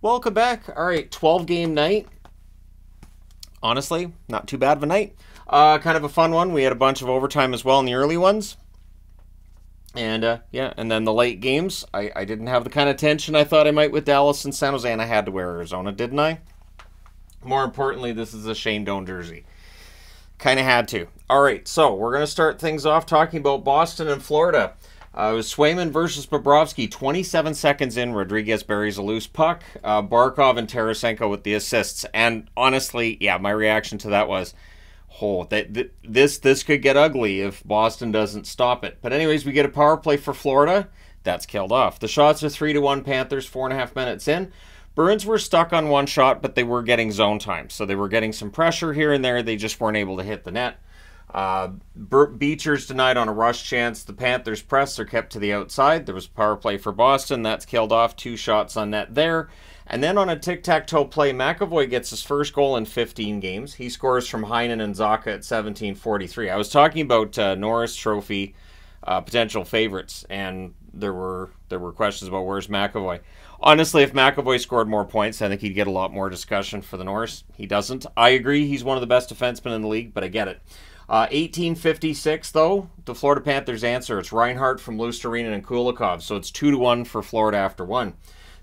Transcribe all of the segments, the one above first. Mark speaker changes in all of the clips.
Speaker 1: Welcome back. All right, 12-game night. Honestly, not too bad of a night. Kind of a fun one. We had a bunch of overtime as well in the early ones. And, yeah, and then the late games. I didn't have the kind of tension I thought I might with Dallas and San Jose, and I had to wear Arizona, didn't I? More importantly, this is a Shane Doan jersey. Kind of had to. All right, so we're going to start things off talking about Boston and Florida. It was Swayman versus Bobrovsky. 27 seconds in, Rodriguez buries a loose puck. Barkov and Tarasenko with the assists. And honestly, yeah, my reaction to that was, oh, this could get ugly if Boston doesn't stop it. But anyways, we get a power play for Florida. That's killed off. The shots are 3-1 Panthers, 4.5 minutes in. Bruins were stuck on one shot, but they were getting zone time. So they were getting some pressure here and there. They just weren't able to hit the net. Beecher's denied on a rush chance. The Panthers press are kept to the outside. There was a power play for Boston. That's killed off. 2 shots on net there. And then on a tic-tac-toe play, McAvoy gets his first goal in 15 games. He scores from Heinen and Zacha at 17:43. I was talking about Norris Trophy potential favorites, and there were questions about where's McAvoy. Honestly, if McAvoy scored more points, I think he'd get a lot more discussion for the Norris. He doesn't. I agree he's one of the best defensemen in the league, but I get it. 1856, though, the Florida Panthers answer. It's Reinhart from Luostarinen and Kulikov, so it's 2-1 for Florida after 1.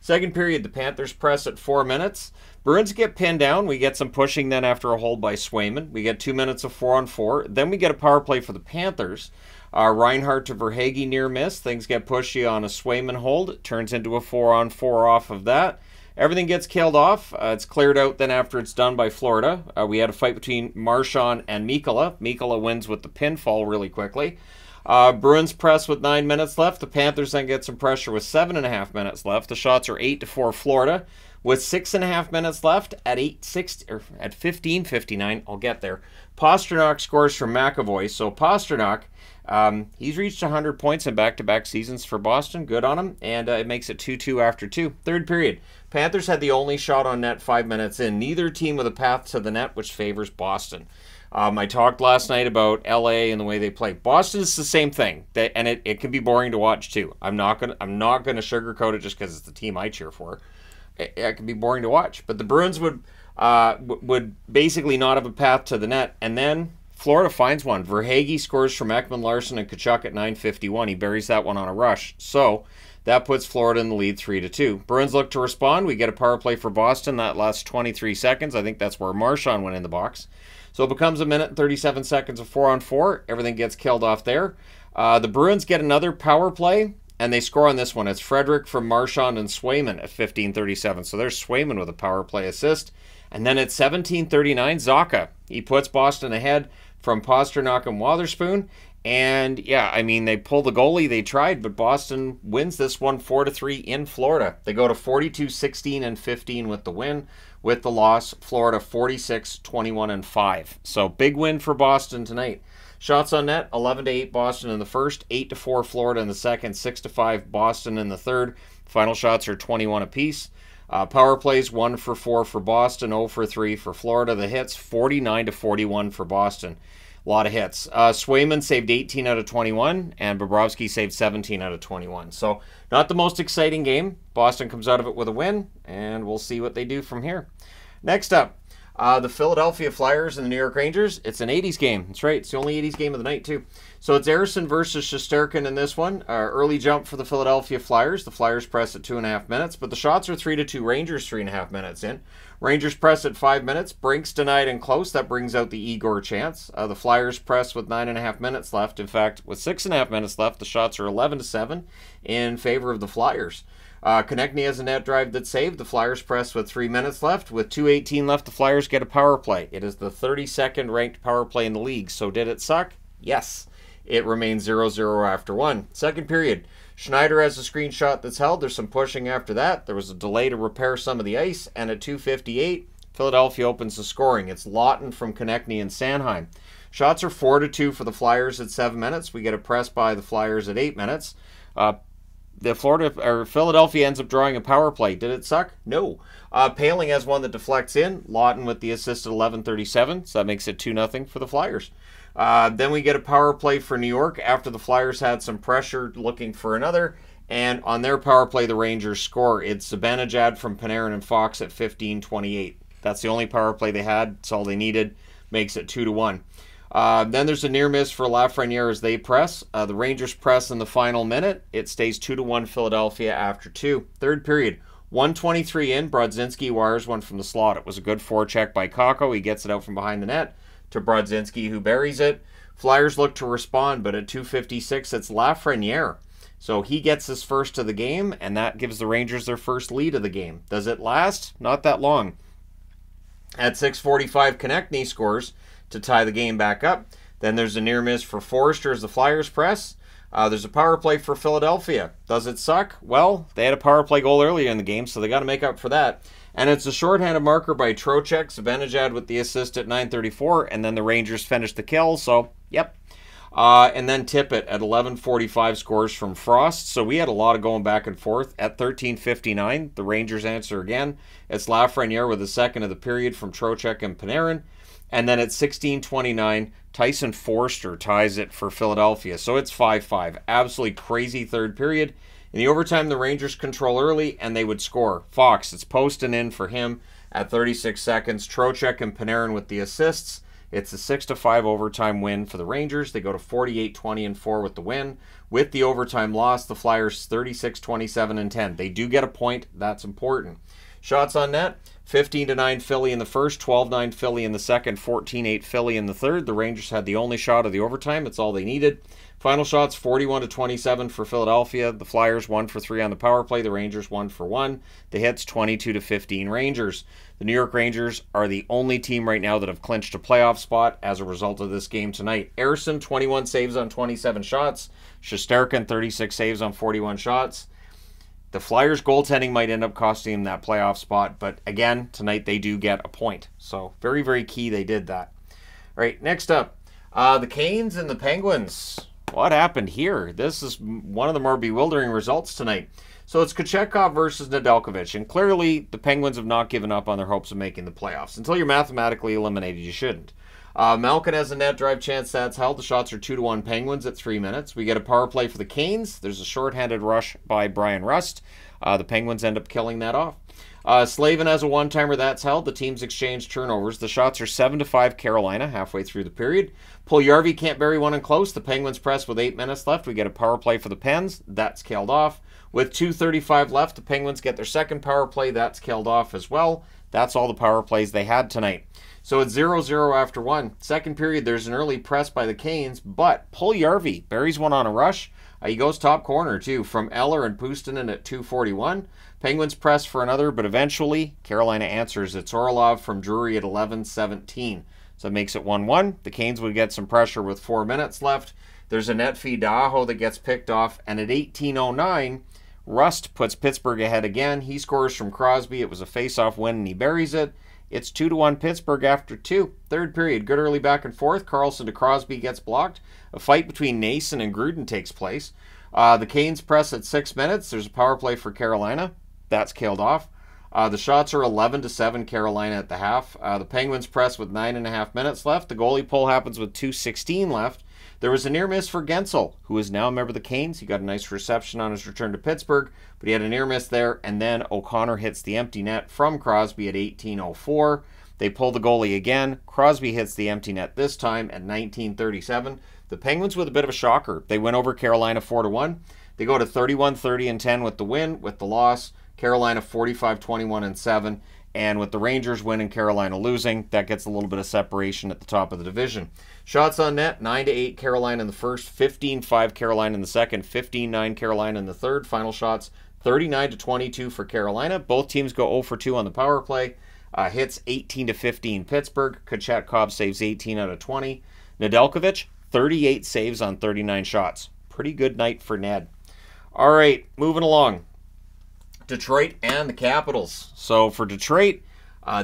Speaker 1: Second period, the Panthers press at 4 minutes. Bruins get pinned down. We get some pushing then after a hold by Swayman. We get 2 minutes of 4-on-4. Then we get a power play for the Panthers. Reinhart to Verhaeghe near miss. Things get pushy on a Swayman hold. It turns into a 4-on-4 off of that. Everything gets killed off. It's cleared out then after it's done by Florida. We had a fight between Marchand and Mikkola. Mikkola wins with the pinfall really quickly. Bruins press with 9 minutes left. The Panthers then get some pressure with 7.5 minutes left. The shots are 8-4 Florida. With 6.5 minutes left at 15:59, I'll get there. Pastrnak scores from McAvoy. So Pastrnak, he's reached 100 points in back-to-back seasons for Boston. Good on him. And it makes it 2-2 after 2. Third period. Panthers had the only shot on net 5 minutes in. Neither team with a path to the net, which favors Boston. I talked last night about LA and the way they play. Boston is the same thing, and it can be boring to watch too. I'm not gonna sugarcoat it just because it's the team I cheer for. It can be boring to watch. But the Bruins would basically not have a path to the net, and then Florida finds one. Verhaeghe scores from Ekman Larson and Tkachuk at 9:51. He buries that one on a rush. So that puts Florida in the lead 3-2. Bruins look to respond. We get a power play for Boston. That lasts 23 seconds. I think that's where Marchand went in the box. So it becomes 1 minute and 37 seconds of 4-on-4. Everything gets killed off there. The Bruins get another power play, and they score on this one. It's Frederick from Marchand and Swayman at 15:37. So there's Swayman with a power play assist. And then at 17:39, Zacha. He puts Boston ahead from Pastrnak and Wotherspoon. And, yeah, I mean, they pull the goalie. They tried, but Boston wins this one 4-3 in Florida. They go to 42-16-15 with the win. With the loss, Florida 46-21-5. So big win for Boston tonight. Shots on net, 11-8 Boston in the first, 8-4 Florida in the second, 6-5 Boston in the third. Final shots are 21 apiece. Power plays 1-4 for Boston, 0-3 for Florida. The hits 49-41 for Boston. A lot of hits. Swayman saved 18 out of 21, and Bobrovsky saved 17 out of 21. So not the most exciting game. Boston comes out of it with a win, and we'll see what they do from here. Next up, the Philadelphia Flyers and the New York Rangers. It's an 80s game. That's right. It's the only 80s game of the night, too. So it's Ersson versus Shesterkin in this one. Early jump for the Philadelphia Flyers. The Flyers press at 2.5 minutes, but the shots are 3-2 Rangers 3.5 minutes in. Rangers press at 5 minutes. Brinks denied and close. That brings out the Igor chance. The Flyers press with 9.5 minutes left. In fact, with 6.5 minutes left, the shots are 11-7 in favor of the Flyers. Konechny has a net drive that's saved. The Flyers press with 3 minutes left. With 2:18 left, the Flyers get a power play. It is the 32nd ranked power play in the league. So did it suck? Yes. It remains 0-0 after 1. Second period. Schneider has a screenshot that's held. There's some pushing after that. There was a delay to repair some of the ice. And at 2:58, Philadelphia opens the scoring. It's Lawton from Konechny and Sanheim. Shots are 4-2 for the Flyers at 7 minutes. We get a press by the Flyers at 8 minutes. Philadelphia ends up drawing a power play. Did it suck? No. Paling has one that deflects in. Lawton with the assist at 11:37, so that makes it 2-0 for the Flyers. Then we get a power play for New York after the Flyers had some pressure looking for another, And on their power play, the Rangers score. It's Zibanejad from Panarin and Fox at 15:28. That's the only power play they had. That's all they needed. Makes it 2-1. Then there's a near miss for Lafreniere as they press. The Rangers press in the final minute. It stays 2-1 Philadelphia after 2. Third period, 1:23 in. Brodzinski wires one from the slot. It was a good forecheck by Kakko. He gets it out from behind the net to Brodzinski, who buries it. Flyers look to respond, but at 2:56, it's Lafreniere. So he gets his first of the game, and that gives the Rangers their first lead of the game. Does it last? Not that long. At 6:45, Konechny scores to tie the game back up. Then there's a near miss for Forrester as the Flyers press. There's a power play for Philadelphia. Does it suck? Well, they had a power play goal earlier in the game, so they got to make up for that. And it's a shorthanded marker by Trocheck. Zibanejad with the assist at 9:34, and then the Rangers finish the kill, so yep. And then Tippett at 11:45 scores from Frost. So we had a lot of going back and forth. At 13:59, the Rangers answer again. It's Lafreniere with the second of the period from Trocheck and Panarin. And then at 16:29, Tyson Forster ties it for Philadelphia. So it's 5-5. Absolutely crazy third period. In the overtime, the Rangers control early, and they would score. Fox, it's posting in for him at 36 seconds. Trocheck and Panarin with the assists. It's a 6-5 overtime win for the Rangers. They go to 48-20-4 with the win. With the overtime loss, the Flyers 36-27-10. They do get a point. That's important. Shots on net, 15-9 Philly in the first, 12-9 Philly in the second, 14-8 Philly in the third. The Rangers had the only shot of the overtime. It's all they needed. Final shots, 41-27 for Philadelphia. The Flyers 1 for 3 on the power play. The Rangers 1 for 1. The hits 22-15 Rangers. The New York Rangers are the only team right now that have clinched a playoff spot as a result of this game tonight. Ersson, 21 saves on 27 shots. Shesterkin, 36 saves on 41 shots. The Flyers' goaltending might end up costing them that playoff spot, but again, tonight they do get a point. So very, very key they did that. All right, next up, the Canes and the Penguins. What happened here? This is one of the more bewildering results tonight. So it's Kochetkov versus Nedeljkovic, and clearly the Penguins have not given up on their hopes of making the playoffs. Until you're mathematically eliminated, you shouldn't. Malkin has a net drive chance. That's held. The shots are 2-1 Penguins at 3 minutes. We get a power play for the Canes. There's a shorthanded rush by Brian Rust. The Penguins end up killing that off. Slavin has a one-timer. That's held. The teams exchange turnovers. The shots are 7-5 Carolina halfway through the period. Puljujarvi can't bury one in close. The Penguins press with 8 minutes left. We get a power play for the Pens. That's killed off. With 2:35 left, the Penguins get their second power play. That's killed off as well. That's all the power plays they had tonight. So it's 0-0 after 1. Second period, there's an early press by the Canes, but Puljujarvi buries one on a rush. He goes top corner, too, from Eller and Puustinen at 2:41. Penguins press for another, but eventually Carolina answers. It's Orlov from Drury at 11:17. So it makes it 1-1. The Canes would get some pressure with 4 minutes left. There's a net feed to Aho that gets picked off, and at 18:09, Rust puts Pittsburgh ahead again. He scores from Crosby. It was a face-off win, and he buries it. It's 2-1 Pittsburgh after 2. Third period, good early back and forth. Carlson to Crosby gets blocked. A fight between Nason and Gruden takes place. The Canes press at 6 minutes. There's a power play for Carolina. That's killed off. The shots are 11-7 Carolina at the half. The Penguins press with 9.5 minutes left. The goalie pull happens with 2:16 left. There was a near miss for Gensel, who is now a member of the Canes. He got a nice reception on his return to Pittsburgh, but he had a near miss there, and then O'Connor hits the empty net from Crosby at 18:04. They pull the goalie again. Crosby hits the empty net this time at 19:37. The Penguins with a bit of a shocker. They win over Carolina 4-1. They go to 31-30-10 with the win. With the loss, Carolina 45-21-7. And with the Rangers winning, Carolina losing, that gets a little bit of separation at the top of the division. Shots on net, 9-8 Carolina in the first, 15-5 Carolina in the second, 15-9 Carolina in the third. Final shots, 39-22 for Carolina. Both teams go 0 for 2 on the power play. Hits 18-15 Pittsburgh. Kochetkov saves 18 out of 20. Nedeljkovic, 38 saves on 39 shots. Pretty good night for Ned. All right, moving along. Detroit and the Capitals. So for Detroit,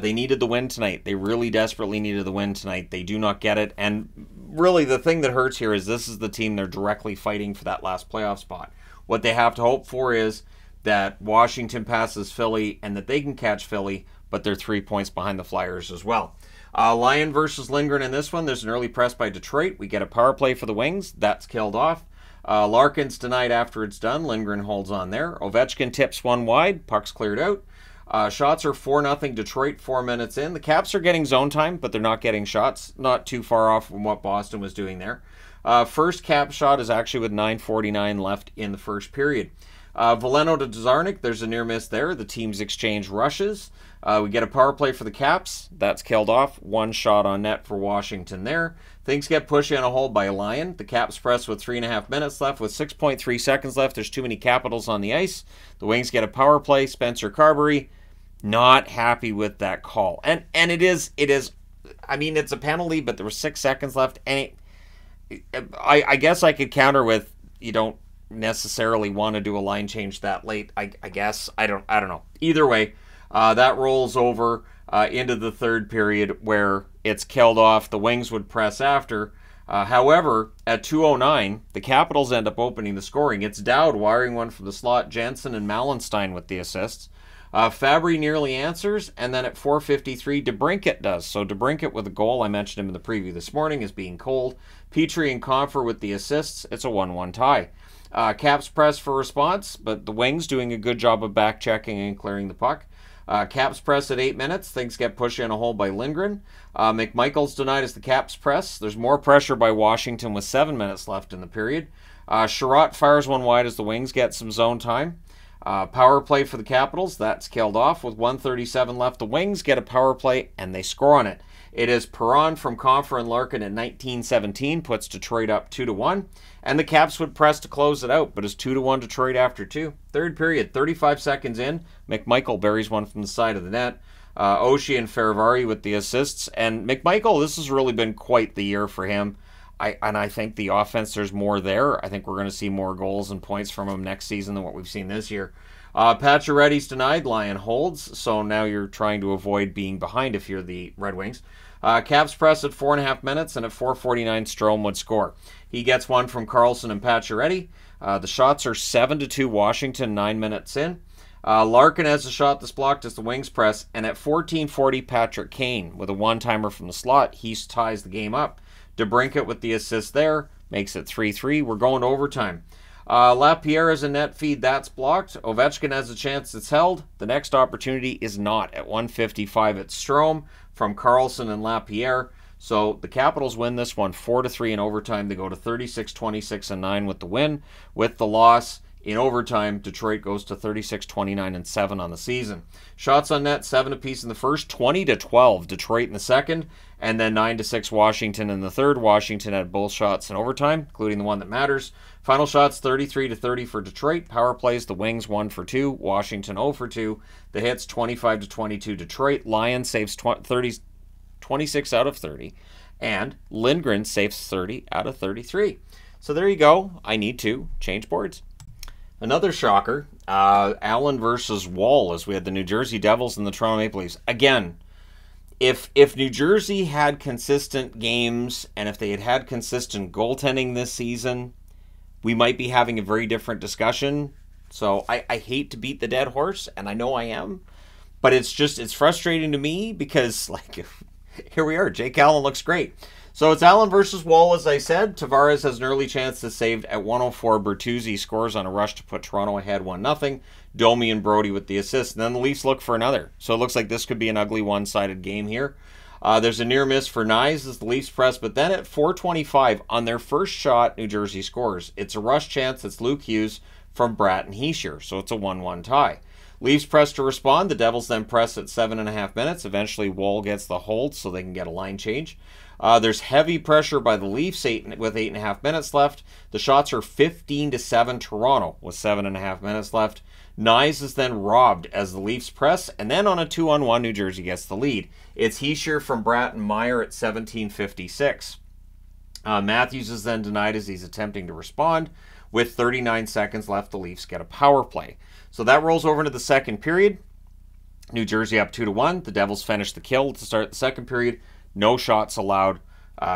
Speaker 1: they needed the win tonight. They really desperately needed the win tonight. They do not get it. And really the thing that hurts here is this is the team they're directly fighting for that last playoff spot. What they have to hope for is that Washington passes Philly and that they can catch Philly, but they're 3 points behind the Flyers as well. Lyon versus Lindgren in this one. There's an early press by Detroit. We get a power play for the Wings. That's killed off. Larkin's denied after it's done. Lindgren holds on there. Ovechkin tips one wide. Puck's cleared out. Shots are 4-0 Detroit 4 minutes in. The Caps are getting zone time, but they're not getting shots. Not too far off from what Boston was doing there. First Cap shot is actually with 9:49 left in the first period. Veleno to Dzarnik, there's a near miss there. The teams exchange rushes. We get a power play for the Caps. That's killed off. One shot on net for Washington there. Things get pushed in a hole by Lyon. The Caps press with 3.5 minutes left. With 6.3 seconds left, there's too many Capitals on the ice. The Wings get a power play. Spencer Carberry, not happy with that call. And it is, I mean, it's a penalty, but there was 6 seconds left. And I guess I could counter with, you don't necessarily want to do a line change that late. I guess. I don't know. Either way, that rolls over into the third period where it's killed off. The Wings would press after. However, at 2:09, the Capitals end up opening the scoring. It's Dowd wiring one from the slot. Jensen and Malenstein with the assists. Fabry nearly answers, and then at 4:53, DeBrincat does. So DeBrincat with a goal. I mentioned him in the preview this morning as being cold. Petrie and Confer with the assists. It's a 1-1 tie. Caps press for response, but the Wings doing a good job of back-checking and clearing the puck. Caps press at 8 minutes. Things get pushed in a hole by Lindgren. McMichael's denied as the Caps press. There's more pressure by Washington with 7 minutes left in the period. Sherratt fires one wide as the Wings get some zone time. Power play for the Capitals. That's killed off with 1:37 left. The Wings get a power play, and they score on it. It is Perron from Confer and Larkin at 19:17, puts Detroit up 2-1. And the Caps would press to close it out, but it's 2-1 Detroit after 2. Third period, 35 seconds in. McMichael buries one from the side of the net. Oshie and Ferravari with the assists. And McMichael, this has really been quite the year for him. I think the offense, there's more there. I think we're going to see more goals and points from him next season than what we've seen this year. Pacioretty's denied. Lyon holds. So now you're trying to avoid being behind if you're the Red Wings. Caps press at 4.5 minutes, and at 4:49, Strome would score. He gets one from Carlson and Pacioretty. The shots are 7-2 Washington, 9 minutes in. Larkin has a shot that's blocked as the Wings press, and at 14:40, Patrick Kane with a one-timer from the slot. He ties the game up. DeBrincat with the assist there makes it 3-3. We're going to overtime. Lapierre has a net feed. That's blocked. Ovechkin has a chance that's held. The next opportunity is not. At 1:55, it's Strome from Carlson and Lapierre. So the Capitals win this one 4-3 in overtime. They go to 36, 26, and 9 with the win. With the loss in overtime, Detroit goes to 36, 29, and 7 on the season. Shots on net, 7 apiece in the first, 20-12 Detroit in the second, and then 9-6 Washington in the third. Washington had both shots in overtime, including the one that matters. Final shots, 33-30 for Detroit. Power plays, the Wings 1 for 2, Washington 0 for 2. The hits, 25-22 Detroit. Lyon saves 26 out of 30, and Lindgren saves 30 out of 33. So there you go. I need to change boards. Another shocker, Allen versus Wall, as we had the New Jersey Devils and the Toronto Maple Leafs. Again, if New Jersey had consistent games and if they had consistent goaltending this season, we might be having a very different discussion. So I hate to beat the dead horse, and I know I am, but it's frustrating to me because, like, here we are. Jake Allen looks great. So it's Allen versus Wall, as I said. Tavares has an early chance to save at 1:04. Bertuzzi scores on a rush to put Toronto ahead 1-0. Domi and Brody with the assist. And then the Leafs look for another. So it looks like this could be an ugly one-sided game here. There's a near miss for Nyes as the Leafs press. But then at 4:25, on their first shot, New Jersey scores. It's a rush chance. It's Luke Hughes from Bratt and Heischer. So it's a 1-1 tie. Leafs press to respond. The Devils then press at 7.5 minutes. Eventually, Wall gets the hold so they can get a line change. There's heavy pressure by the Leafs with 8.5 minutes left. The shots are 15-7 Toronto with 7.5 minutes left. Nyes is then robbed as the Leafs press, and then on a 2-on-1, New Jersey gets the lead. It's Heischer from Bratt and Meyer at 17:56. Matthews is then denied as he's attempting to respond. With 39 seconds left, the Leafs get a power play. So that rolls over into the second period. New Jersey up 2-1. The Devils finish the kill to start the second period. No shots allowed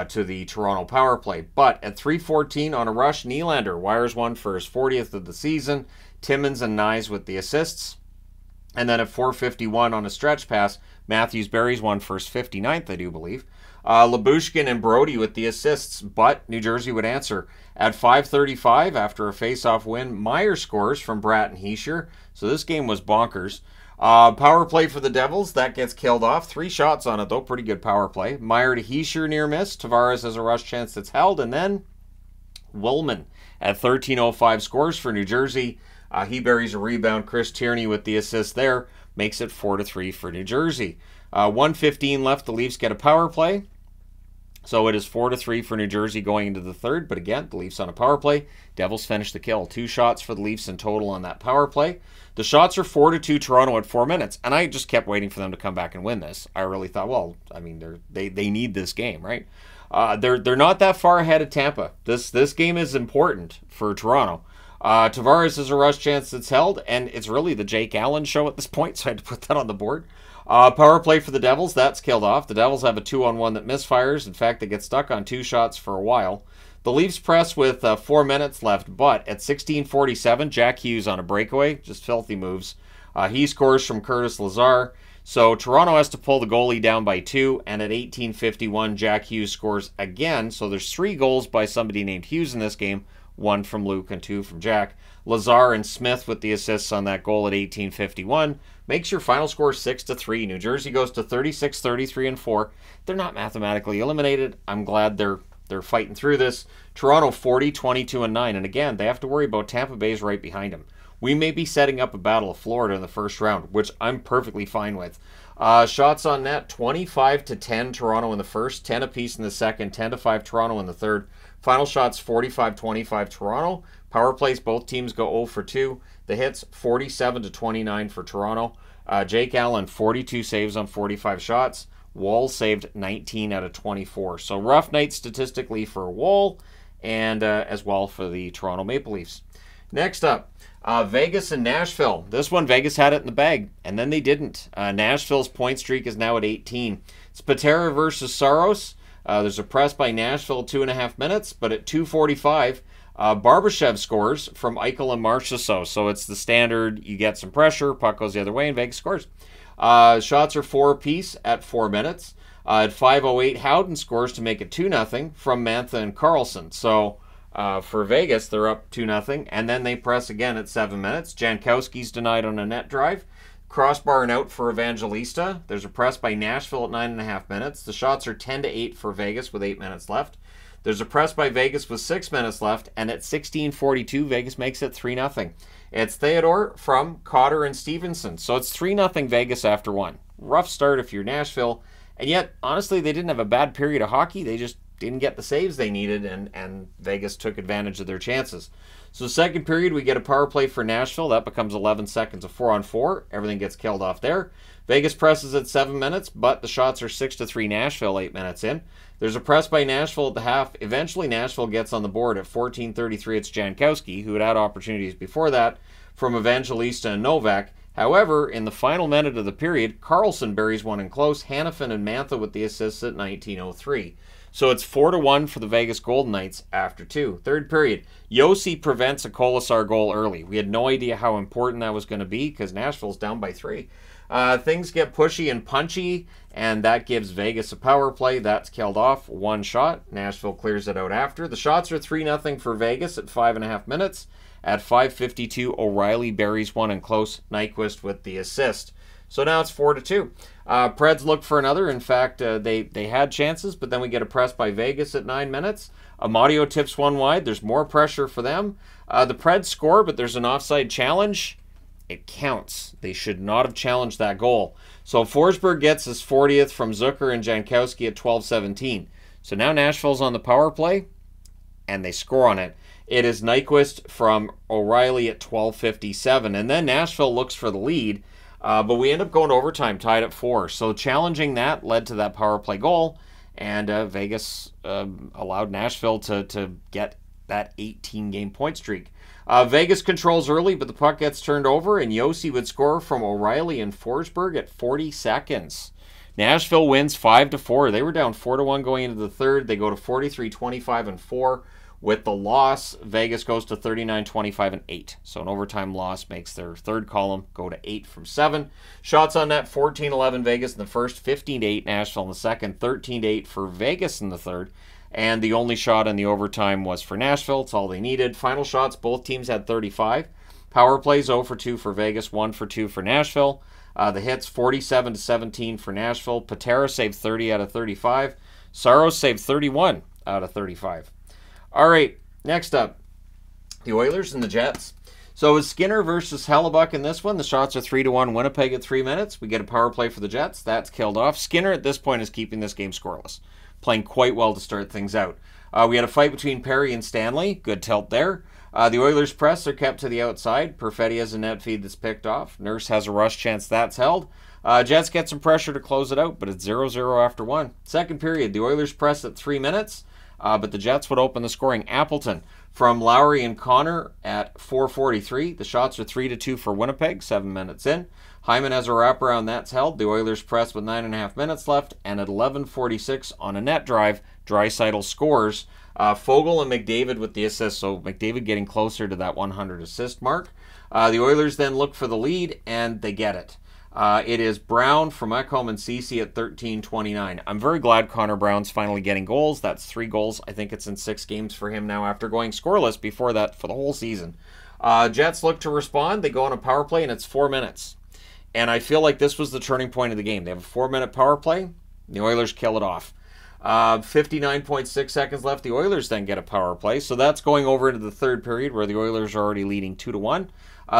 Speaker 1: to the Toronto power play. But at 3:14 on a rush, Nylander wires one for his 40th of the season. Timmins and Nyes with the assists. And then at 4:51 on a stretch pass, Matthews buries one for his 59th, I do believe. Labushkin and Brody with the assists, but New Jersey would answer. At 5:35, after a face-off win, Meyer scores from Bratt and Hischier. So this game was bonkers. Power play for the Devils, that gets killed off. 3 shots on it, though. Pretty good power play. Meyer to Hischier near miss. Tavares has a rush chance that's held. And then Willman at 13:05 scores for New Jersey. He buries a rebound. Chris Tierney with the assist there. Makes it 4-3 for New Jersey. 1:15 left. The Leafs get a power play. So it is 4-3 for New Jersey going into the third. But again, the Leafs on a power play. Devils finish the kill. 2 shots for the Leafs in total on that power play. The shots are 4-2 Toronto at 4 minutes. And I just kept waiting for them to come back and win this. I really thought, well, I mean, they need this game, right? They're not that far ahead of Tampa. This game is important for Toronto. Tavares has a rush chance that's held, and it's really the Jake Allen show at this point, so I had to put that on the board. Power play for the Devils, that's killed off. The Devils have a 2-on-1 that misfires. In fact, they get stuck on 2 shots for a while. The Leafs press with 4 minutes left, but at 16:47, Jack Hughes on a breakaway, just filthy moves. He scores from Curtis Lazar. So Toronto has to pull the goalie down by 2, and at 18:51, Jack Hughes scores again. So there's 3 goals by somebody named Hughes in this game, 1 from Luke and 2 from Jack. Lazar and Smith with the assists on that goal at 18:51 makes your final score 6-3. New Jersey goes to 36, 33, and 4. They're not mathematically eliminated. I'm glad they're fighting through this. Toronto 40, 22, and 9, and again they have to worry about Tampa Bay's right behind them. We may be setting up a Battle of Florida in the first round, which I'm perfectly fine with. Shots on net, 25-10 Toronto in the first, 10 apiece in the second, 10-5 Toronto in the third. Final shots, 45-25 Toronto. Power plays, both teams go 0 for 2. The hits, 47-29 for Toronto. Jake Allen, 42 saves on 45 shots. Wall saved 19 out of 24. So rough night statistically for Wall, and as well for the Toronto Maple Leafs. Next up, Vegas and Nashville. This one, Vegas had it in the bag, and then they didn't. Nashville's point streak is now at 18. It's Patera versus Saros. There's a press by Nashville, 2.5 minutes, but at 2:45, Barbashev scores from Eichel and Marchessault. So it's the standard, you get some pressure, puck goes the other way, and Vegas scores. Shots are 4 apiece at 4 minutes. At 5:08, Howden scores to make it 2-0 from Mantha and Carlson. So for Vegas, they're up 2-0, and then they press again at 7 minutes. Jankowski's denied on a net drive. Crossbar and out for Evangelista. There's a press by Nashville at 9.5 minutes. The shots are 10-8 for Vegas with 8 minutes left. There's a press by Vegas with 6 minutes left, and at 16:42, Vegas makes it 3-0. It's Theodore from Cotter and Stevenson. So it's 3-0 Vegas after 1. Rough start if you're Nashville, and yet, honestly, they didn't have a bad period of hockey. They just didn't get the saves they needed, and Vegas took advantage of their chances. So second period, we get a power play for Nashville. That becomes 11 seconds of 4-on-4. Everything gets killed off there. Vegas presses at 7 minutes, but the shots are 6-3 Nashville 8 minutes in. There's a press by Nashville at the half. Eventually, Nashville gets on the board at 14:33. It's Jankowski, who had opportunities before that from Evangelista and Novak. However, in the final minute of the period, Carlson buries one in close. Hanifin and Mantha with the assists at 19:03. So it's 4-1 for the Vegas Golden Knights after 2. Third period, Yossi prevents a Colasar goal early. We had no idea how important that was going to be because Nashville's down by 3. Things get pushy and punchy, and that gives Vegas a power play. That's killed off. 1 shot. Nashville clears it out after. The shots are 3-0 for Vegas at 5.5 minutes. At 5:52, O'Reilly buries one in close. Nyquist with the assist. So now it's 4-2. Preds look for another. In fact, they had chances, but then we get a press by Vegas at 9 minutes. Amadio tips one wide. There's more pressure for them. The Preds score, but there's an offside challenge. It counts. They should not have challenged that goal. So Forsberg gets his 40th from Zucker and Jankowski at 12:17. So now Nashville's on the power play, and they score on it. It is Nyquist from O'Reilly at 12:57. And then Nashville looks for the lead. But we end up going to overtime, tied at 4. So challenging that led to that power play goal, and Vegas allowed Nashville to get that 18-game point streak. Vegas controls early, but the puck gets turned over, and Yossi would score from O'Reilly and Forsberg at 40 seconds. Nashville wins 5-4. They were down 4-1 going into the third. They go to 43, 25, and 4 With the loss, Vegas goes to 39, 25, and 8. So an overtime loss makes their third column go to 8 from 7. Shots on net, 14-11 Vegas in the first, 15-8 Nashville in the second, 13-8 for Vegas in the third. And the only shot in the overtime was for Nashville. It's all they needed. Final shots, both teams had 35. Power plays 0 for 2 for Vegas, 1 for 2 for Nashville. The hits, 47-17 for Nashville. Patera saved 30 out of 35. Saros saved 31 out of 35. All right, next up, the Oilers and the Jets. So it's Skinner versus Hellebuck in this one. The shots are 3-1 Winnipeg at 3 minutes. We get a power play for the Jets. That's killed off. Skinner at this point is keeping this game scoreless, playing quite well to start things out. We had a fight between Perry and Stanley. Good tilt there. The Oilers press are kept to the outside. Perfetti has a net feed that's picked off. Nurse has a rush chance that's held. Jets get some pressure to close it out, but it's 0-0 after 1. Second period, the Oilers press at 3 minutes. But the Jets would open the scoring. Appleton from Lowry and Connor at 4:43. The shots are 3-2 for Winnipeg, 7 minutes in. Hyman has a wraparound, that's held. The Oilers press with 9.5 minutes left, and at 11:46 on a net drive, Draisaitl scores. Fogle and McDavid with the assist, so McDavid getting closer to that 100 assist mark. The Oilers then look for the lead, and they get it. It is Brown from Ekholm and Ceci at 13:29. I'm very glad Connor Brown's finally getting goals. That's 3 goals. I think it's in 6 games for him now after going scoreless before that for the whole season. Jets look to respond. They go on a power play, and it's 4 minutes. And I feel like this was the turning point of the game. They have a 4-minute power play. The Oilers kill it off. 59.6 seconds left. The Oilers then get a power play. So that's going over into the third period where the Oilers are already leading 2-1.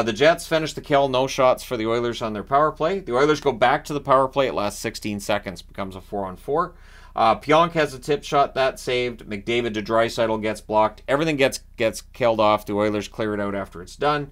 Speaker 1: The Jets finish the kill. No shots for the Oilers on their power play. The Oilers go back to the power play. It lasts 16 seconds. Becomes a 4-on-4. Pionk has a tip shot. That's saved. McDavid to Draisaitl gets blocked. Everything gets killed off. The Oilers clear it out after it's done.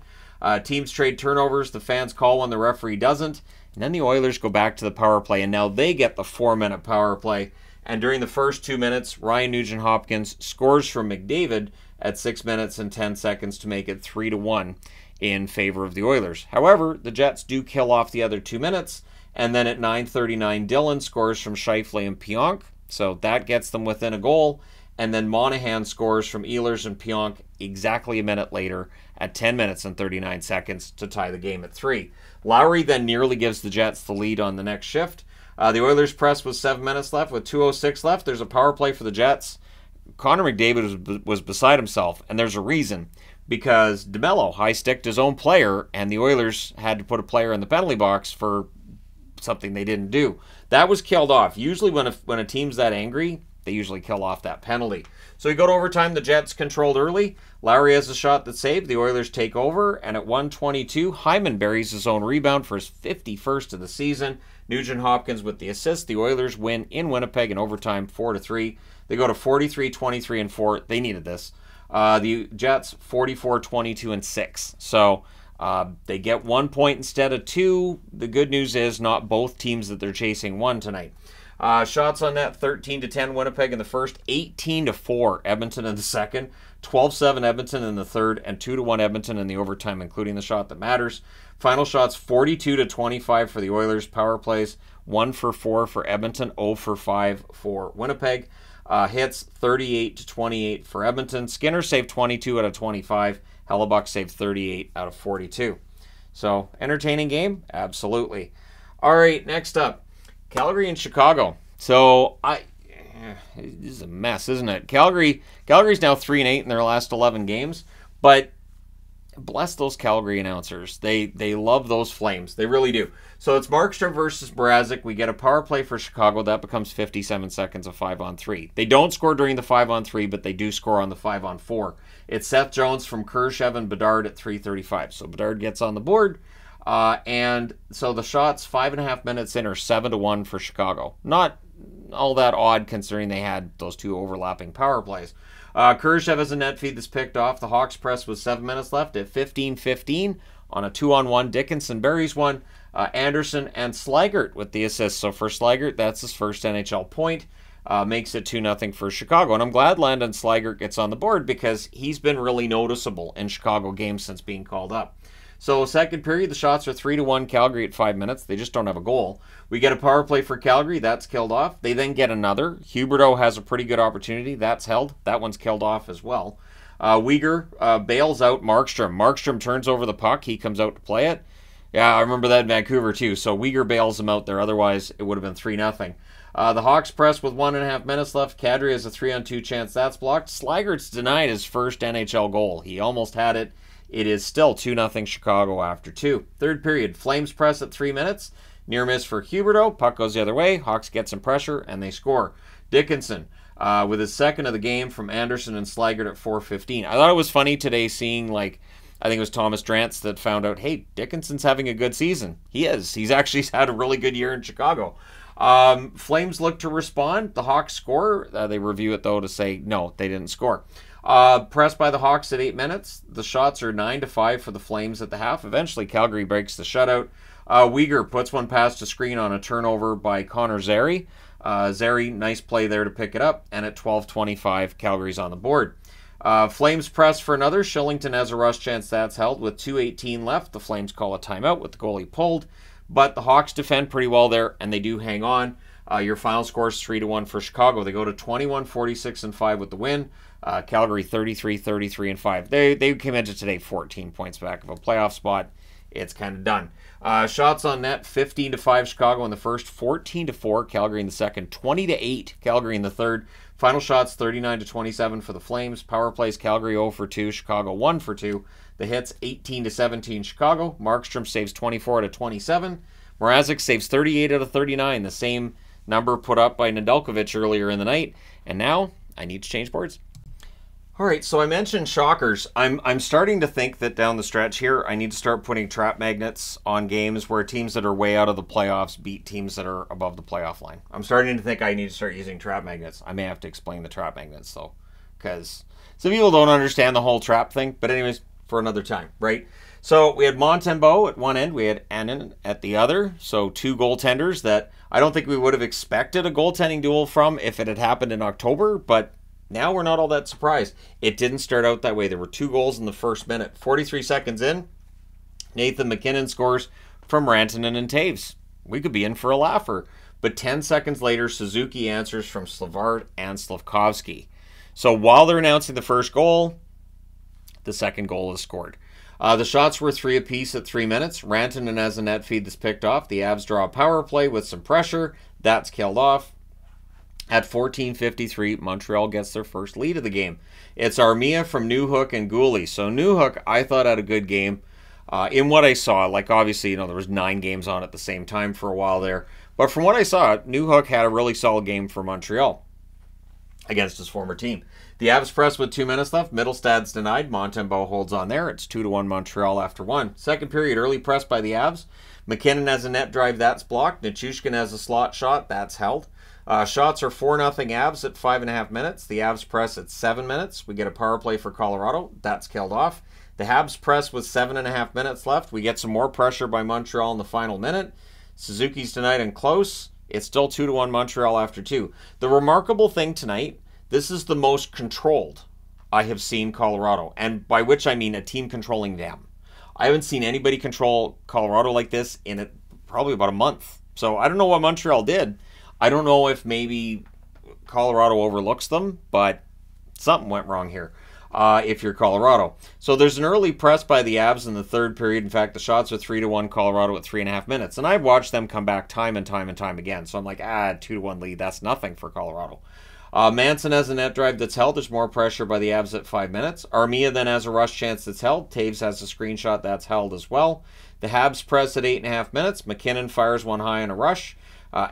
Speaker 1: Teams trade turnovers. The fans call when the referee doesn't. And then the Oilers go back to the power play. And now they get the 4-minute power play. And during the first 2 minutes, Ryan Nugent-Hopkins scores from McDavid at 6 minutes and 10 seconds to make it 3-1 in favor of the Oilers. However, the Jets do kill off the other 2 minutes, and then at 9:39, Dillon scores from Scheifele and Pionk, so that gets them within a goal, and then Monahan scores from Ehlers and Pionk exactly a minute later at 10 minutes and 39 seconds to tie the game at 3. Lowry then nearly gives the Jets the lead on the next shift. The Oilers press with 7 minutes left. With 2:06 left, there's a power play for the Jets. Connor McDavid was beside himself, and there's a reason. Because DeMello high-sticked his own player, and the Oilers had to put a player in the penalty box for something they didn't do. That was killed off. Usually when a team's that angry, they usually kill off that penalty. So you go to overtime, the Jets controlled early. Lowry has a shot that's saved. The Oilers take over, and at 1:22, Hyman buries his own rebound for his 51st of the season. Nugent-Hopkins with the assist. The Oilers win in Winnipeg in overtime 4-3. They go to 43, 23, and 4. They needed this. The Jets 44, 22, and 6. So they get 1 point instead of 2. The good news is not both teams that they're chasing won tonight. Shots on net 13-10 Winnipeg in the first, 18-4 Edmonton in the second, 12-7 Edmonton in the third, and 2-1 Edmonton in the overtime, including the shot that matters. Final shots 42-25 for the Oilers. Power plays 1-for-4 for Edmonton, 0-for-5 for Winnipeg. Hits 38-28 for Edmonton. Skinner saved 22 out of 25. Hellebuck saved 38 out of 42. So, entertaining game? Absolutely. All right, next up, Calgary and Chicago. So, this is a mess, isn't it? Calgary's now 3-8 in their last 11 games, but bless those Calgary announcers. They love those Flames. They really do. So it's Markstrom versus Mrazek. We get a power play for Chicago. That becomes 57 seconds of 5-on-3. They don't score during the 5-on-3, but they do score on the 5-on-4. It's Seth Jones from Kurashev and Bedard at 3:35. So Bedard gets on the board. And so the shots 5.5 minutes in are 7-1 for Chicago. Not all that odd considering they had those 2 overlapping power plays. Kurashev has a net feed that's picked off. The Hawks press with 7 minutes left at 15-15 on a 2-on-1. Dickinson buries one. Anderson and Slaggert with the assist. So for Slaggert, that's his first NHL point. Makes it 2-0 for Chicago. And I'm glad Landon Slaggert gets on the board because he's been really noticeable in Chicago games since being called up. So second period, the shots are 3-1 Calgary at 5 minutes. They just don't have a goal. We get a power play for Calgary. That's killed off. They then get another. Huberdeau has a pretty good opportunity. That's held. That one's killed off as well. Weegar bails out Markstrom. Markstrom turns over the puck. He comes out to play it. Yeah, I remember that in Vancouver too. So Weegar bails him out there. Otherwise, it would have been 3-0. The Hawks press with 1.5 minutes left. Kadri has a 3-on-2 chance. That's blocked. Sligert's denied his first NHL goal. He almost had it. It is still 2-0 Chicago after 2. Third period, Flames press at 3 minutes. Near miss for Huberdeau. Puck goes the other way. Hawks get some pressure, and they score. Dickinson with his second of the game from Anderson and Sligert at 4:15. I thought it was funny today seeing, like, I think it was Thomas Drance that found out, hey, Dickinson's having a good season. He is. He's actually had a really good year in Chicago. Flames look to respond. The Hawks score. They review it, though, to say, no, they didn't score. Pressed by the Hawks at 8 minutes. The shots are 9-5 for the Flames at the half. Eventually, Calgary breaks the shutout. Weegar puts one past a screen on a turnover by Connor Zary. Zary, nice play there to pick it up. And at 12:25, Calgary's on the board. Flames press for another. Shillington has a rush chance. That's held with 2:18 left. The Flames call a timeout with the goalie pulled. But the Hawks defend pretty well there, and they do hang on. Your final score is 3-1 for Chicago. They go to 21-46-5 with the win. Calgary 33-33-5. They came into today 14 points back of a playoff spot. It's kind of done. Shots on net, 15-5 Chicago in the first, 14-4 Calgary in the second, 20-8 Calgary in the third. Final shots, 39-27 for the Flames. Power plays, Calgary 0 for 2, Chicago 1 for 2. The hits, 18-17 Chicago. Markstrom saves 24-27. Mrazek saves 38-39, the same number put up by Nedeljkovic earlier in the night. And now, I need to change boards. All right, so I mentioned shockers. I'm starting to think that down the stretch here, I need to start putting trap magnets on games where teams that are way out of the playoffs beat teams that are above the playoff line. I'm starting to think I need to start using trap magnets. I may have to explain the trap magnets, though, because some people don't understand the whole trap thing. But anyways, for another time, right? So we had Montembeault at one end. We had Annan at the other. So two goaltenders that I don't think we would have expected a goaltending duel from if it had happened in October, but now we're not all that surprised. It didn't start out that way. There were 2 goals in the first minute. 43 seconds in, Nathan MacKinnon scores from Rantanen and Taves. We could be in for a laugher. But 10 seconds later, Suzuki answers from Slavart and Slavkovsky. So while they're announcing the first goal, the second goal is scored. The shots were 3 apiece at 3 minutes. Rantanen has a net feed that's picked off. The Avs draw a power play with some pressure. That's killed off. At 14:53, Montreal gets their first lead of the game. It's Armia from Newhook and Gooley. So Newhook, I thought, had a good game. In what I saw, like obviously, there was 9 games on at the same time for a while there. But from what I saw, Newhook had a really solid game for Montreal against his former team. The Avs press with 2 minutes left. Middlestad's denied. Montembeault holds on there. It's 2-1 Montreal after 1. Second period, early press by the Avs. McKinnon has a net drive. That's blocked. Nichushkin has a slot shot. That's held. Shots are 4-0 Avs at 5.5 minutes. The Avs press at 7 minutes. We get a power play for Colorado. That's killed off. The Habs press with 7.5 minutes left. We get some more pressure by Montreal in the final minute. Suzuki's tonight and close. It's still 2-1 Montreal after 2. The remarkable thing tonight, this is the most controlled I have seen Colorado, and by which I mean a team controlling them. I haven't seen anybody control Colorado like this in probably about a month. So I don't know what Montreal did. I don't know if maybe Colorado overlooks them, but something went wrong here if you're Colorado. So there's an early press by the Avs in the third period. In fact, the shots are 3-1 Colorado at 3.5 minutes. And I've watched them come back time and time and time again. So I'm like, 2-1 lead. That's nothing for Colorado. Manson has a net drive that's held. There's more pressure by the Avs at 5 minutes. Armia then has a rush chance that's held. Taves has a screenshot that's held as well. The Habs press at 8.5 minutes. McKinnon fires one high in a rush.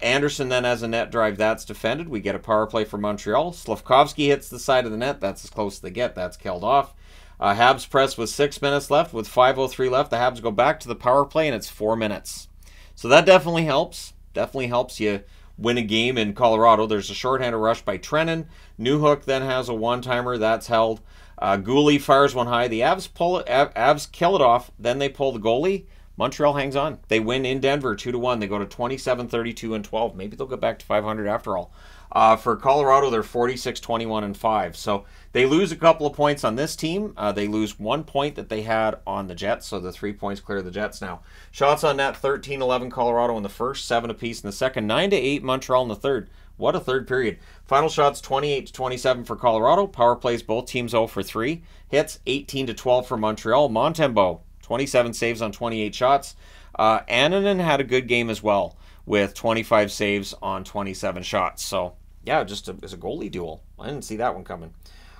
Speaker 1: Anderson then has a net drive that's defended. We get a power play for Montreal. Slavkovsky hits the side of the net. That's as close as they get. That's killed off. Habs press with 6 minutes left. With 5:03 left, the Habs go back to the power play, and it's 4 minutes. So that definitely helps. Definitely helps you win a game in Colorado. There's a shorthanded rush by Trennan. Newhook then has a one-timer. That's held. Gooley fires one high. The Avs kill it off. Then they pull the goalie. Montreal hangs on. They win in Denver 2-1. They go to 27, 32, and 12. Maybe they'll get back to 500 after all. For Colorado, they're 46, 21, and 5. So they lose a couple of points on this team. They lose 1 point that they had on the Jets, so the 3 points clear the Jets now. Shots on net, 13-11 Colorado in the first, 7 apiece in the second, 9-8 Montreal in the third. What a third period. Final shots, 28-27 for Colorado. Power plays, both teams 0 for 3. Hits, 18-12 for Montreal. Montembeault, 27 saves on 28 shots. Annunen had a good game as well with 25 saves on 27 shots. So, yeah, just it's a goalie duel. I didn't see that one coming.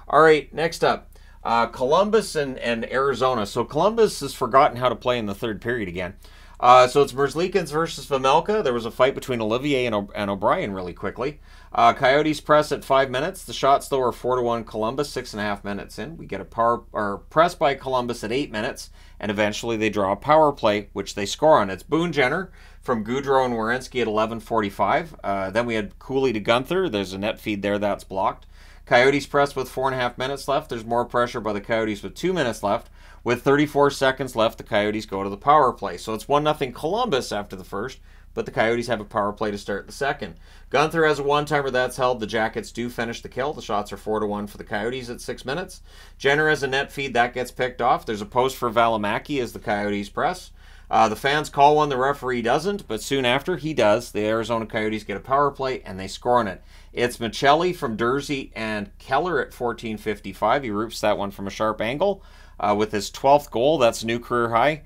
Speaker 1: All right, next up, Columbus and Arizona. So Columbus has forgotten how to play in the third period again. So it's Merzlikins versus Vejmelka. There was a fight between Olivier and O'Brien really quickly. Coyotes press at 5 minutes. The shots, though, are 4-1 Columbus, 6.5 minutes in. We get a press by Columbus at 8 minutes, and eventually they draw a power play, which they score on. It's Boone Jenner from Gaudreau and Werenski at 11:45. Then we had Cooley to Gunther. There's a net feed there that's blocked. Coyotes press with 4.5 minutes left. There's more pressure by the Coyotes with 2 minutes left. With 34 seconds left, the Coyotes go to the power play. So it's 1-0 Columbus after the first, but the Coyotes have a power play to start the second. Gunther has a one-timer that's held. The Jackets do finish the kill. The shots are 4-1 for the Coyotes at 6 minutes. Jenner has a net feed. That gets picked off. There's a post for Valimaki as the Coyotes press. The fans call one, the referee doesn't, but soon after he does, the Arizona Coyotes get a power play, and they score on it. It's Michelli from Dursey and Keller at 14:55. He roofs that one from a sharp angle with his 12th goal. That's a new career high.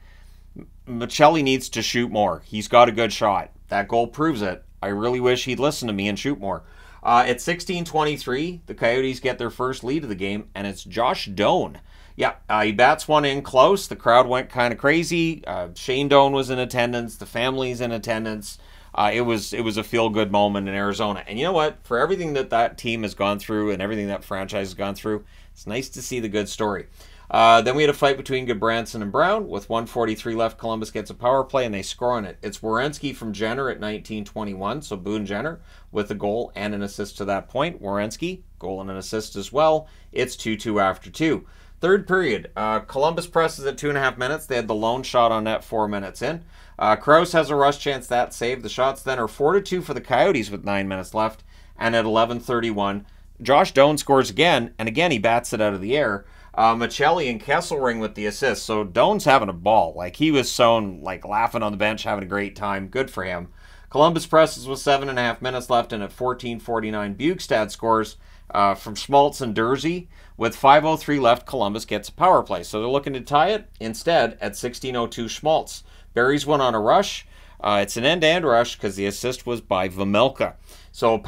Speaker 1: Michelli needs to shoot more. He's got a good shot. That goal proves it. I really wish he'd listen to me and shoot more. At 16:23, the Coyotes get their first lead of the game, and it's Josh Doan. Yeah, he bats one in close. The crowd went kind of crazy. Shane Doan was in attendance. The family's in attendance. It was a feel-good moment in Arizona. And you know what? For everything that team has gone through and everything that franchise has gone through, it's nice to see the good story. Then we had a fight between Goodbranson and Brown. With 1:43 left, Columbus gets a power play, and they score on it. It's Werenski from Jenner at 19:21, so Boone Jenner with a goal and an assist to that point. Werenski, goal and an assist as well. It's 2-2 after 2. Third period, Columbus presses at 2.5 minutes. They had the lone shot on net 4 minutes in. Krause has a rush chance, that saved. The shots then are 4-2 for the Coyotes with 9 minutes left. And at 11:31, Josh Doan scores again, and again he bats it out of the air. Michelli and Kesselring with the assist. So Doan's having a ball. Like, he was sown, like, laughing on the bench, having a great time. Good for him. Columbus presses with 7.5 minutes left, and at 14:49, Bukestad scores from Schmaltz and Dursey. With 5:03 left, Columbus gets a power play. So they're looking to tie it. Instead, at 16:02, Schmaltz buries one on a rush. It's an end-to-end rush because the assist was by Vejmelka. So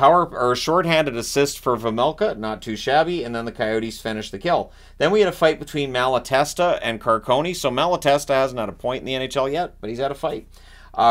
Speaker 1: shorthanded assist for Vejmelka, not too shabby, and then the Coyotes finish the kill. Then we had a fight between Malatesta and Carconi. So Malatesta hasn't had a point in the NHL yet, but he's had a fight.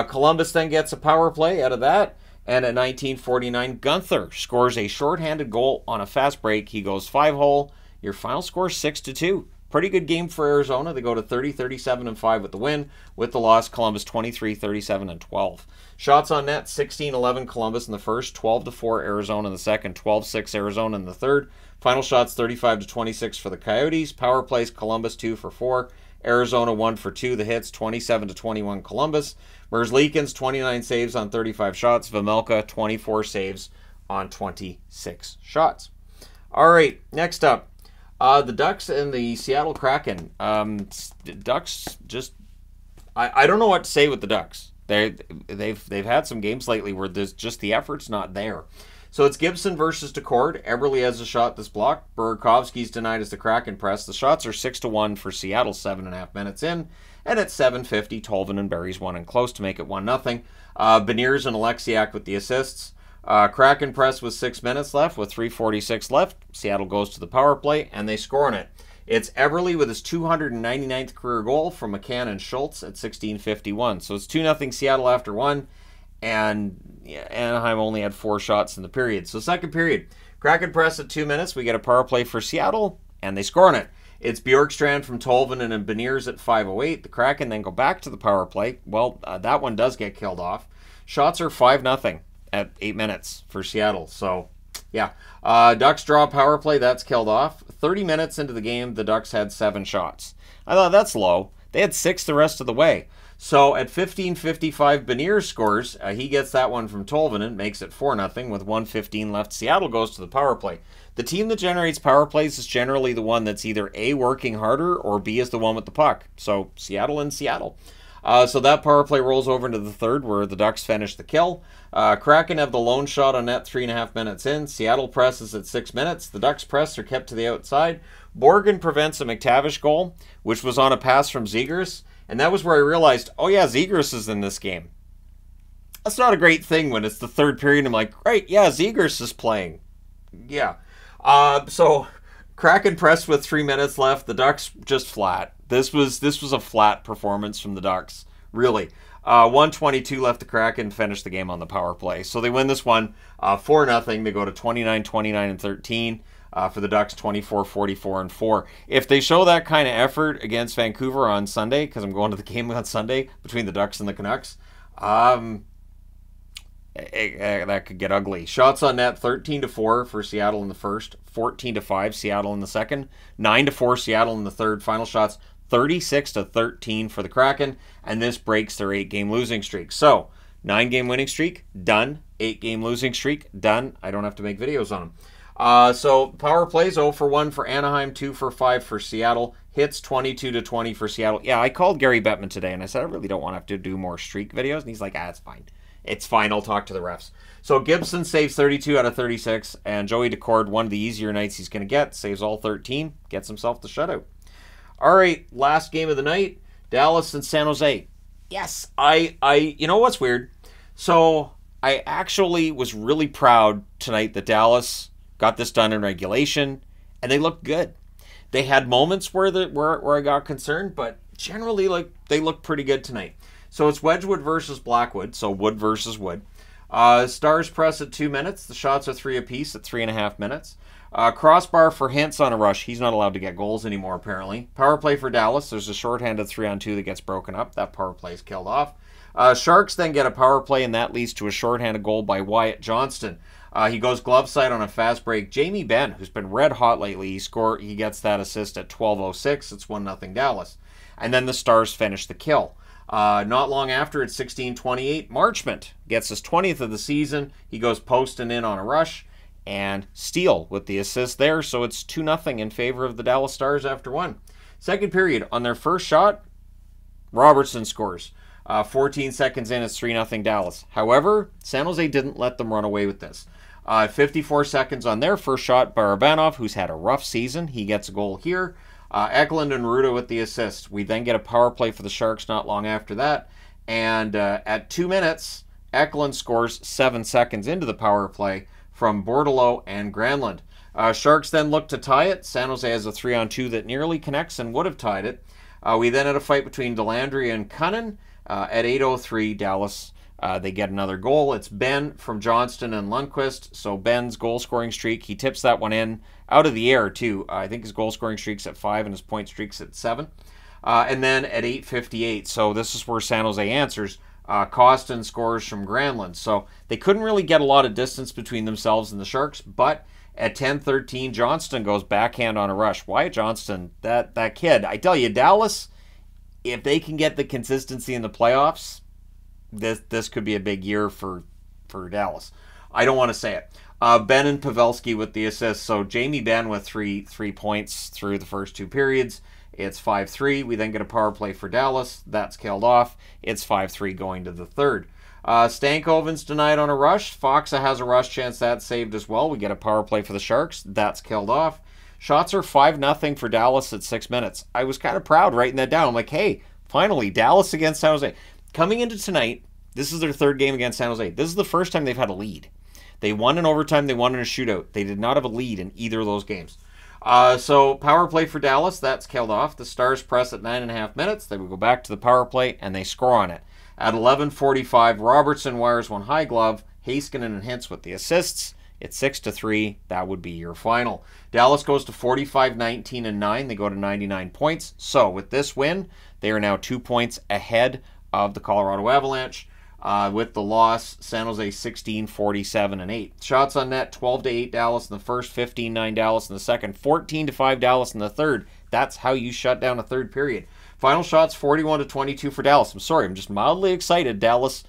Speaker 1: Columbus then gets a power play out of that. And at 19:49, Gunther scores a shorthanded goal on a fast break. He goes 5-hole. Your final score 6-2. Pretty good game for Arizona. They go to 30, 37, and 5 with the win. With the loss, Columbus 23, 37, and 12. Shots on net, 16-11 Columbus in the first, 12-4 Arizona in the second, 12-6 Arizona in the third. Final shots, 35-26 for the Coyotes. Power plays, Columbus 2 for 4. Arizona 1 for 2. The hits, 27-21 Columbus. Merzlikins, 29 saves on 35 shots. Vejmelka, 24 saves on 26 shots. All right, next up. The Ducks and the Seattle Kraken. The Ducks just, I don't know what to say with the Ducks. They've had some games lately where there's just the effort's not there. So it's Gibson versus Decord. Eberle has a shot that's blocked. Burakovsky's denied as the Kraken press. The shots are 6-1 for Seattle, 7.5 minutes in. And at 7:50, Tolvanen buries one in close to make it 1-0. Beniers and Alexiak with the assists. Kraken press with 6 minutes left with 3:46 left. Seattle goes to the power play, and they score on it. It's Eberle with his 299th career goal from McCann and Schultz at 16:51. So it's 2-0 Seattle after 1, and Anaheim only had 4 shots in the period. So second period, Kraken press at 2 minutes. We get a power play for Seattle, and they score on it. It's Bjorkstrand from Tolvanen and Beniers at 5:08. The Kraken then go back to the power play. Well, that one does get killed off. Shots are 5-0. At 8 minutes for Seattle. So, yeah. Ducks draw a power play. That's killed off. 30 minutes into the game, the Ducks had 7 shots. I thought that's low. They had 6 the rest of the way. So at 15:55, Benier scores. He gets that one from Tolvanen, makes it 4-0 with 1:15 left. Seattle goes to the power play. The team that generates power plays is generally the one that's either A, working harder, or B, is the one with the puck. So Seattle and Seattle. So that power play rolls over into the third, where the Ducks finish the kill. Kraken have the lone shot on net 3.5 minutes in. Seattle presses at 6 minutes. The Ducks press are kept to the outside. Borgen prevents a McTavish goal, which was on a pass from Zegras. And that was where I realized, oh yeah, Zegras is in this game. That's not a great thing when it's the third period. I'm like, great, yeah, Zegras is playing. Yeah. So Kraken pressed with 3 minutes left. The Ducks just flat. This was a flat performance from the Ducks, really. 1:22 left. The Kraken finish the game on the power play. So they win this one 4-0. They go to 29, 29, and 13. For the Ducks, 24, 44, and 4. If they show that kind of effort against Vancouver on Sunday, because I'm going to the game on Sunday between the Ducks and the Canucks, that could get ugly. Shots on net, 13-4 for Seattle in the first, 14-5 Seattle in the second, 9-4 Seattle in the third. Final shots, 36-13 for the Kraken, and this breaks their 8-game losing streak. So, 9-game winning streak, done. 8-game losing streak, done. I don't have to make videos on them. So power plays 0 for 1 for Anaheim, 2 for 5 for Seattle. Hits 22-20 for Seattle. Yeah, I called Gary Bettman today and I said I really don't want to have to do more streak videos. And he's like, it's fine. It's fine. I'll talk to the refs. So Gibson saves 32 out of 36. And Joey Decord, one of the easier nights he's going to get, saves all 13. Gets himself the shutout. All right, last game of the night. Dallas and San Jose. Yes, you know what's weird? So I actually was really proud tonight that Dallas got this done in regulation, and they looked good. They had moments where I got concerned, but generally, they looked pretty good tonight. So it's Wedgwood versus Blackwood, so wood versus wood. Stars press at 2 minutes. The shots are 3 apiece at 3.5 minutes. Crossbar for Hintz on a rush. He's not allowed to get goals anymore, apparently. Power play for Dallas. There's a shorthanded 3-on-2 that gets broken up. That power play is killed off. Sharks then get a power play, and that leads to a shorthanded goal by Wyatt Johnston. He goes glove side on a fast break. Jamie Benn, who's been red hot lately, he gets that assist at 12:06. It's 1-0 Dallas. And then the Stars finish the kill. Not long after, at 16:28, Marchment gets his 20th of the season. He goes posting in on a rush, and Steele with the assist there. So it's 2-0 in favor of the Dallas Stars after one. Second period, on their first shot, Robertson scores. 14 seconds in, it's 3-0 Dallas. However, San Jose didn't let them run away with this. 54 seconds on their first shot, Barabanov, who's had a rough season, he gets a goal here. Eklund and Ruda with the assist. We then get a power play for the Sharks not long after that. And at 2 minutes, Eklund scores 7 seconds into the power play from Bordelot and Granlund. Sharks then look to tie it. San Jose has a 3-on-2 that nearly connects and would have tied it. We then had a fight between Delandry and Cunnin. At 8:03, Dallas, they get another goal. It's Ben from Johnston and Lundqvist. So Ben's goal-scoring streak, he tips that one in out of the air, too. I think his goal-scoring streak's at 5 and his point streak's at 7. And then at 8:58, so this is where San Jose answers, Costin scores from Granlund. So they couldn't really get a lot of distance between themselves and the Sharks, but at 10:13, Johnston goes backhand on a rush. Wyatt Johnston, that kid, I tell you, Dallas, if they can get the consistency in the playoffs, this could be a big year for Dallas. I don't want to say it. Ben and Pavelski with the assists. So Jamie Benn with three points through the first 2 periods. It's 5-3. We then get a power play for Dallas. That's killed off. It's 5-3 going to the third. Stankoven's denied on a rush. Foxa has a rush chance. That's saved as well. We get a power play for the Sharks. That's killed off. Shots are 5-0 for Dallas at 6 minutes. I was kind of proud writing that down. I'm like, hey, finally, Dallas against San Jose. Coming into tonight, this is their third game against San Jose. This is the first time they've had a lead. They won in overtime. They won in a shootout. They did not have a lead in either of those games. So power play for Dallas. That's killed off. The Stars press at 9.5 minutes. They would go back to the power play, and they score on it. At 11:45, Robertson wires one high glove. Heiskanen and Hintz with the assists. It's 6-3. That would be your final. Dallas goes to 45-19-9. They go to 99 points. So with this win, they are now 2 points ahead of the Colorado Avalanche. With the loss, San Jose 16-47-8. Shots on net, 12-8 Dallas in the first, 15-9 Dallas in the second, 14-5 Dallas in the third. That's how you shut down a third period. Final shots 41-22 for Dallas. I'm sorry, I'm just mildly excited. Dallas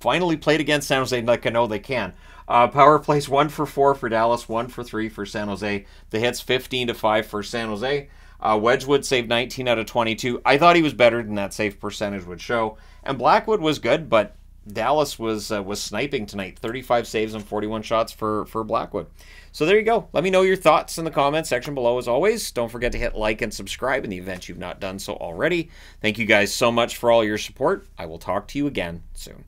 Speaker 1: finally played against San Jose like I know they can. Power plays 1 for 4 for Dallas, 1 for 3 for San Jose. The hits 15-5 for San Jose. Wedgwood saved 19 out of 22. I thought he was better than that save percentage would show. And Blackwood was good, but Dallas was sniping tonight. 35 saves and 41 shots for Blackwood. So there you go. Let me know your thoughts in the comments section below as always. Don't forget to hit like and subscribe in the event you've not done so already. Thank you guys so much for all your support. I will talk to you again soon.